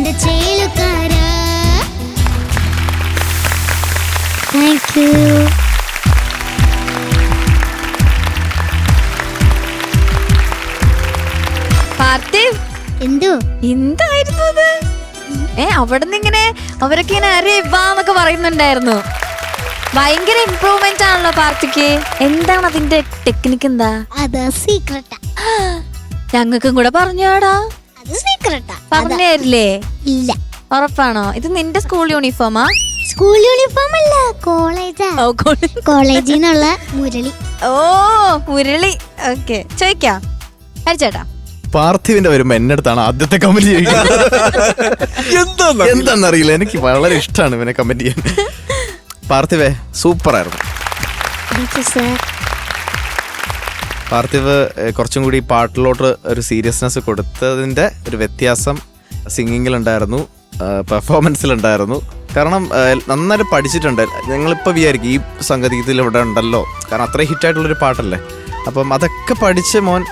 സുൽത്താന്റെ ചേലുകാരാ. Thank you. Parthiv, എന്തോ എന്തായിരുന്നു അത്? അവിടെ നിന്ന് ഇങ്ങനെ അവരൊക്കെ ഇങ്ങനെ അരേ വാന്നൊക്കെ പറയുന്നുണ്ടായിരുന്നു. ഭയങ്കര ഇംപ്രൂവ്മെന്റ് ആണല്ലോ പാർത്ഥിക്ക്. എന്താണ് അതിന്റെ ടെക്നിക്ക്? എന്താ അത്? സീക്രട്ടാ. ഞങ്ങൾക്കും കൂടെ പറഞ്ഞാടാ. അത് സീക്രട്ടാ. പറഞ്ഞേരില്ലേ? ഇല്ല. ഉറപ്പാണോ? ഇത് നിന്റെ സ്കൂൾ യൂണിഫോമാ? സ്കൂൾ യൂണിഫോം അല്ല, കോളേജാ. കോളേജിൽ നിന്നുള്ള മുരളി. ഓ മുരളി. ഓക്കെ, ചോദിക്കാം ഹരിച്ചേട്ടാ. പാർത്ഥിവിന്റെ വരുമ്പോ എന്റെ അടുത്താണ് ആദ്യത്തെ കമന്റ് ചെയ്യുന്നത്. എന്താന്നറിയില്ല, എനിക്ക് വളരെ ഇഷ്ടമാണ് ഇവനെ കമന്റ് ചെയ്യാൻ. പാർത്ഥിവേ സൂപ്പർ ആയിരുന്നു. പാർത്ഥിവ് കുറച്ചും കൂടി പാട്ടിലോട്ട് ഒരു സീരിയസ്നെസ് കൊടുത്തതിന്റെ ഒരു വ്യത്യാസം സിംഗിങ്ങിലുണ്ടായിരുന്നു, പെർഫോമൻസിലുണ്ടായിരുന്നു. കാരണം നന്നായിട്ട് പഠിച്ചിട്ടുണ്ട്. ഞങ്ങളിപ്പോൾ വിചാരിക്കും ഈ സംഗീതത്തിൽ ഇവിടെ ഉണ്ടല്ലോ, കാരണം അത്രയും ഹിറ്റായിട്ടുള്ളൊരു പാട്ടല്ലേ. അപ്പം അതൊക്കെ പഠിച്ച് മോൻ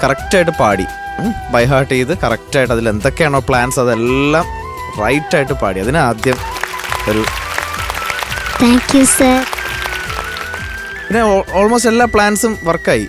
കറക്റ്റായിട്ട് പാടി, ബൈ ഹാർട്ട് ചെയ്ത് കറക്റ്റായിട്ട് അതിൽ എന്തൊക്കെയാണോ പ്ലാൻസ് അതെല്ലാം റൈറ്റായിട്ട് പാടി. അതിന് ആദ്യം ഒരു താങ്ക് യു സർ. പിന്നെ ഓൾമോസ്റ്റ് എല്ലാ പ്ലാൻസും വർക്കായി.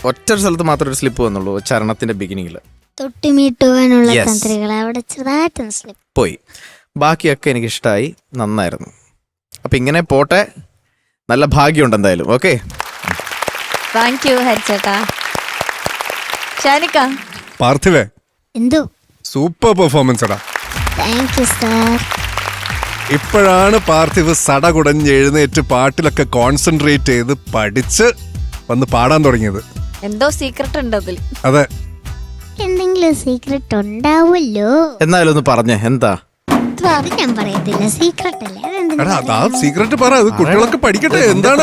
ഒറ്റ ഒരു സ്ഥലത്ത് മാത്രം ഒരു സ്ലിപ്പ് വന്നുള്ളൂ, ചരണത്തിന്റെ ബിഗിനിങ്ങിൽ തൊട്ടുമീട്ടുവാനുള്ള തന്ത്രികൾ അവിടെ ചെറുതായിട്ടൊന്ന് സ്ലിപ്പ് പോയി. ബാക്കിയൊക്കെ എനിക്ക് ഇഷ്ടമായി, നന്നായിരുന്നു. അപ്പം ഇങ്ങനെ പോട്ടെ, നല്ല ഭാഗ്യമുണ്ട് എന്തായാലും. ഓക്കെ, താങ്ക് യു ഹരിച്ചേട്ടാ. ഷാനിക്ക. പാർത്ഥിവേ എന്തോ സൂപ്പർ പെർഫോമൻസ് എടാ. Thank you sir. ഇപ്പോഴാണ് പാർത്ഥിവ് സടകുടഞ്ഞ് എഴുന്നേറ്റ് പാട്ടിലൊക്കെ കോൺസെൻട്രേറ്റ് ചെയ്ത് പഠിച്ച് വന്ന് പാടാൻ തുടങ്ങിയത്. എന്തോ സീക്രട്ട് ഉണ്ട് അതിൽ. അതെ, എന്തെങ്കിലും സീക്രട്ട് ഉണ്ടാവുമല്ലോ. എന്നാലും ഒന്ന് പറഞ്ഞേ എന്താ? അത് ഞാൻ പറയത്തില്ല, സീക്രട്ട് അല്ലേ. എടാ ആ സീക്രട്ട് പറ, അത് കുട്ടികളൊക്കെ പഠിക്കട്ടെ. എന്താണ്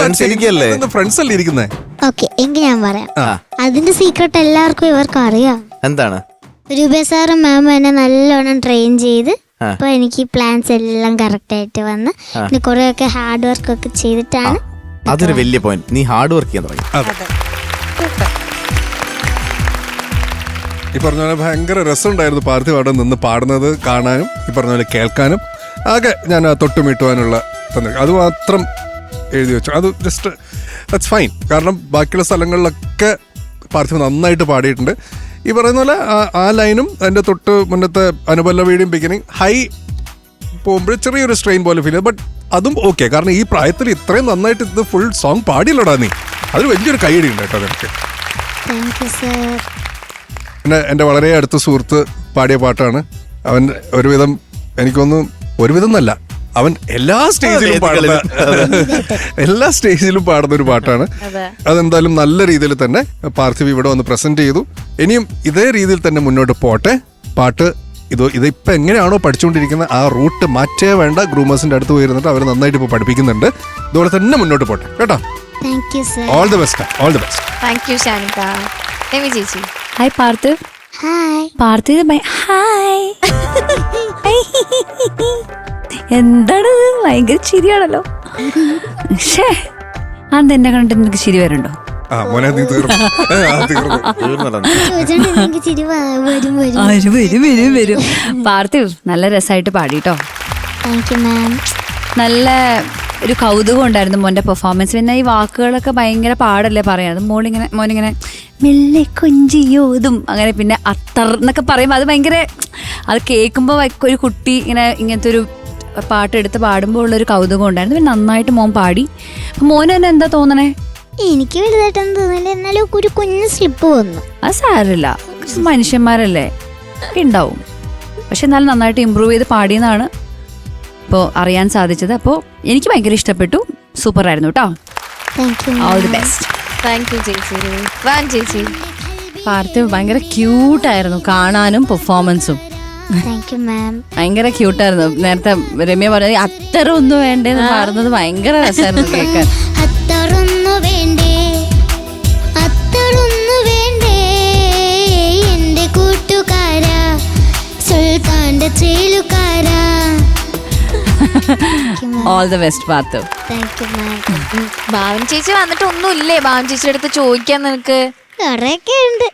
ഫ്രണ്ട്സ് അല്ലേ ഇരിക്കുന്നേ? ഓക്കെ, എങ്കിൽ ഞാൻ പറയാം. അതിന്റെ സീക്രട്ട് എല്ലാവർക്കും ഇവർക്കും അറിയാം. എന്താണ്? രൂപേ സാറും മാമും എന്നെ നല്ലോണം ട്രെയിൻ ചെയ്ത് അപ്പൊ എനിക്ക് പ്ലാൻസ് എല്ലാം കറക്റ്റ് ആയിട്ട് വന്ന് പിന്നെ കുറെ ഒക്കെ ഹാർഡ് വർക്ക് ഒക്കെ ചെയ്തിട്ടാണ്. അതൊരു വലിയ പോയിന്റ്. നീ ഹാർഡ് വർക്ക് ചെയ്യാൻ തുടങ്ങി. ഈ പറഞ്ഞ പോലെ ഭയങ്കര രസമുണ്ടായിരുന്നു പാർത്ഥിവ് അവിടെ നിന്ന് പാടുന്നത് കാണാനും ഈ പറഞ്ഞ പോലെ കേൾക്കാനും. ആകെ ഞാൻ തൊട്ടുമീട്ടുവാനുള്ള അത് മാത്രം എഴുതി വെച്ചു. അത് ജസ്റ്റ് ദാറ്റ്സ് ഫൈൻ. കാരണം ബാക്കിയുള്ള സ്ഥലങ്ങളിലൊക്കെ പാർത്ഥിവ് നന്നായിട്ട് പാടിയിട്ടുണ്ട്. ഈ പറയുന്ന പോലെ ആ ലൈനും അതിൻ്റെ തൊട്ട് മുന്നത്തെ അനുപല്ലവിയുടെയും ബിഗിനിങ് ഹൈ പോകുമ്പോൾ ചെറിയൊരു സ്ട്രെയിൻ പോലെ ഫീൽ ചെയ്യും. ബട്ട് അതും ഓക്കെ, കാരണം ഈ പ്രായത്തിൽ ഇത്രയും നന്നായിട്ട് ഇത് ഫുൾ സോങ് പാടിയല്ലോടാ നീ. അതൊരു വലിയൊരു കൈയടി ഉണ്ട് കേട്ടോ നിനക്ക്. പിന്നെ എൻ്റെ വളരെ അടുത്ത സുഹൃത്ത് പാടിയ പാട്ടാണ്. അവൻ ഒരുവിധം എനിക്കൊന്നും ഒരുവിധം എന്നല്ല, അവൻ എല്ലാ സ്റ്റേജിലും പാടുന്ന ഒരു പാട്ടാണ്. അതെന്തായാലും നല്ല രീതിയിൽ തന്നെ പാർത്ഥിവ് ഇവിടെ വന്ന് പ്രസന്റ് ചെയ്തു. ഇനിയും ഇതേ രീതിയിൽ തന്നെ മുന്നോട്ട് പോട്ടെ. പാട്ട് ഇതിപ്പോ എങ്ങനെയാണോ പഠിച്ചുകൊണ്ടിരിക്കുന്നത് ആ റൂട്ട് മാറ്റേ വേണ്ട. ഗ്രൂമേഴ്സിന്റെ അടുത്ത് പോയിരുന്നിട്ട് അവർ നന്നായിട്ട് ഇപ്പോൾ പഠിപ്പിക്കുന്നുണ്ട്. ഇതുപോലെ തന്നെ മുന്നോട്ട് പോട്ടെ കേട്ടോ. All the best. All the best. Thank you ഷാനിക്ക. രവി ചേച്ചി. Hi Parthiv. Hi Parthiv. Hi. എന്താണ് ഭയങ്കര ചിരിയാണല്ലോ. അതെന്നെ കണ്ടിട്ട് നിനക്ക് ചിരി വരണ്ടോ? വരും. പാർത്ഥിവ് നല്ല രസമായിട്ട് പാടിട്ടോ. നല്ല ഒരു കൗതുകം ഉണ്ടായിരുന്നു മോന്റെ പെർഫോമൻസ്. പിന്നെ ഈ വാക്കുകളൊക്കെ ഭയങ്കര പാടല്ലേ പറയാം. അത് മോനിങ്ങനെ മെല്ലെ കൊഞ്ചിയോതും അങ്ങനെ പിന്നെ അത്തർ എന്നൊക്കെ പറയുമ്പോൾ അത് ഭയങ്കര, അത് കേൾക്കുമ്പോൾ ഒരു കുട്ടി ഇങ്ങനത്തെ ഒരു പാട്ടെടുത്ത് പാടുമ്പോൾ ഉള്ളൊരു കൗതുകം ഉണ്ടായിരുന്നു. പിന്നെ നന്നായിട്ട് മോൻ പാടി. മോന് തന്നെ എന്താ തോന്നണേ? എനിക്ക് വലുതായിട്ടൊന്നും തോന്നില്ല, എന്നാലും ഒരു കുഞ്ഞു സ്ലിപ്പ് വന്നു. അത് സാരമില്ല, മനുഷ്യന്മാരല്ലേ, ഉണ്ടാവും. പക്ഷെ എന്നാലും നന്നായിട്ട് ഇമ്പ്രൂവ് ചെയ്ത് പാടിയെന്നാണ് ഇപ്പോൾ അറിയാൻ സാധിച്ചത്. അപ്പോൾ എനിക്ക് ഭയങ്കര ഇഷ്ടപ്പെട്ടു. സൂപ്പർ ആയിരുന്നു കേട്ടോ. All the best. Thank U ചേച്ചി. വാൻ ചേച്ചി. പാർത്ഥിവ് ഭയങ്കര ക്യൂട്ടായിരുന്നു കാണാനും പെർഫോമൻസും. ഭയങ്കര ക്യൂട്ടായിരുന്നു. നേരത്തെ രമ്യ പറഞ്ഞത് അത്തരൊന്നും വേണ്ടേന്ന് പാടുന്നത് ഭയങ്കര രസമായിരുന്നു കേൾക്കാൻ. All the best Parthiv. Bhavan ചേച്ചി വന്നിട്ട് ഒന്നുമില്ലേ? ഭാവൻ ചേച്ചിയുടെ അടുത്ത് ചോദിക്കാൻ നിനക്ക് കൊറേയൊക്കെ ഉണ്ട്.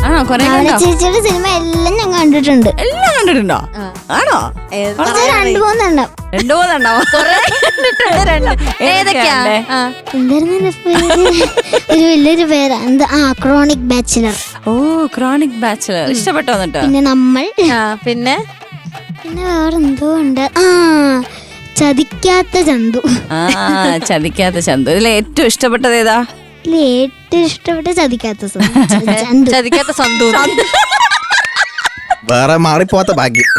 ആണോ കൊറേ അവളെ ചേച്ചിയുടെ സിനിമ എല്ലാം ഞാൻ കണ്ടിട്ടുണ്ട്. എല്ലാം കണ്ടിട്ടുണ്ടോ? ആണോ? കുറച്ച് 2-3 രണ്ടുമൂന്നെണ്ണോ? ഏതൊക്കെയാ? എന്തായിരുന്നു പേര്? ഒരു വലിയൊരു പേരാ എന്താ? Chronic bachelor. ഓ ക്രോണിക് ബാച്ചിലർ ഇഷ്ടപ്പെട്ടോ? എന്നിട്ട് പിന്നെ നമ്മൾ പിന്നെ വേറെന്തോ ഉണ്ട്. ചതിക്കാത്ത ചന്തു. ചതിക്കാത്ത ചന്തു. ഇതിൽ ഏറ്റവും ഇഷ്ടപ്പെട്ടത് ഏതാ? ഏറ്റവും ഇഷ്ടപ്പെട്ട ചതിക്കാത്ത ചന്തു. ചതിക്കാത്ത സന്തു. വേറെ മാറിപ്പോവാത്ത ഭാഗ്യം.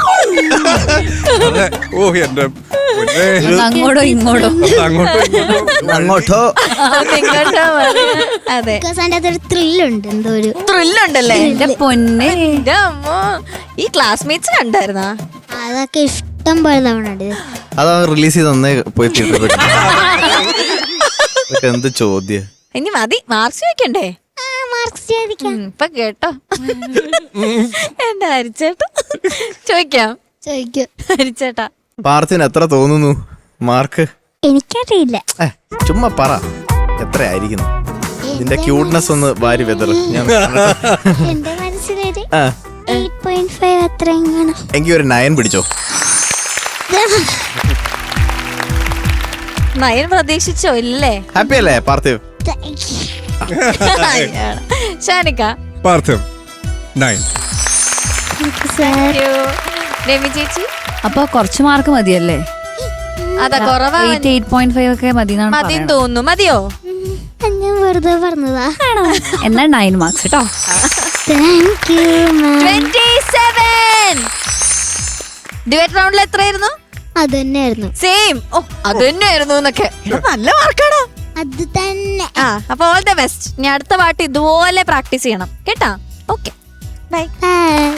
അതെ. ഓ എന്റെ പൊന്നേ. അങ്ങോട്ടോ ഇങ്ങോട്ടോ അങ്ങോട്ടോ അങ്ങോട്ടോ അതെ, അതിന്റെ അകത്തൊരു ത്രില്ലുണ്ട്. എന്തോ ഒരു ത്രില്ലുണ്ടല്ലേ എന്റെ പൊന്നെ. എന്റെ അമ്മോ. ഈ ക്ലാസ്മേറ്റ്സ് കണ്ടായിരുന്നാ? അതൊക്കെ ഇഷ്ടം പോലെ തവണ ഉണ്ട്. അതാ റിലീസ് ചെയ്ത് നന്നേ പോയി തിയേറ്ററിൽ പോയി. എന്ത് ചോദ്യം. ഇനി മതി, മാർക്സ് വെക്കണ്ടേ? മാർക്സ് ചോദിക്കാം. ഇപ്പൊ കേട്ടോ എന്റെ ഹരിച്ചേട്ടാ. ചോദിക്കാം, ചോദിക്കും. ഹരിച്ചേട്ടാ. പാർത്ഥിന് എത്ര തോന്നുന്നു മാർക്ക്? എനിക്കറിയില്ല. ചുമ്മാ പറ എത്ര ആയിരിക്കുന്നു. ഇതിന്റെ ക്യൂട്ട്നെസ് ഒന്ന് വാരി വെതർ. ഞാൻ എന്റെ മനസ്സിലൊരു ആ 8.5 അത്ര എങ്ങനെ. എങ്കിൽ ഒരു 9 പിടിച്ചോ. 9 പ്രതീക്ഷിച്ചോ? ഇല്ലേ? ഹാപ്പി അല്ലേ പാർത്ഥിവ്? ഷാനിക്ക. പാർത്ഥിവ് 9. രമി ചേച്ചി. അപ്പൊ കുറച്ച് മാർക്ക് മതിയല്ലേ? അതാ കുറവാ. 8.5 ഒക്കെ മതി മതി തോന്നുന്നു. മതിയോ? ഞാൻ വെറുതെ പറഞ്ഞതാ. എന്നാ 9 മാർക്സ് കേട്ടോ. Thank you ma'am. 27. ഡിബേറ്റ് റൗണ്ടിൽ എത്രയായിരുന്നു? അത് തന്നെയായിരുന്നു. സെയിം. ഓ അത് തന്നെയായിരുന്നു എന്നൊക്കെ. നല്ല മാർക്കാണോ? അത് തന്നെ. അപ്പൊ ഓൾ ദ ബെസ്റ്റ്. ഞാൻ അടുത്ത പാട്ട് ഇതുപോലെ പ്രാക്ടീസ് ചെയ്യണം കേട്ടാ. Okay, bye. ബൈ.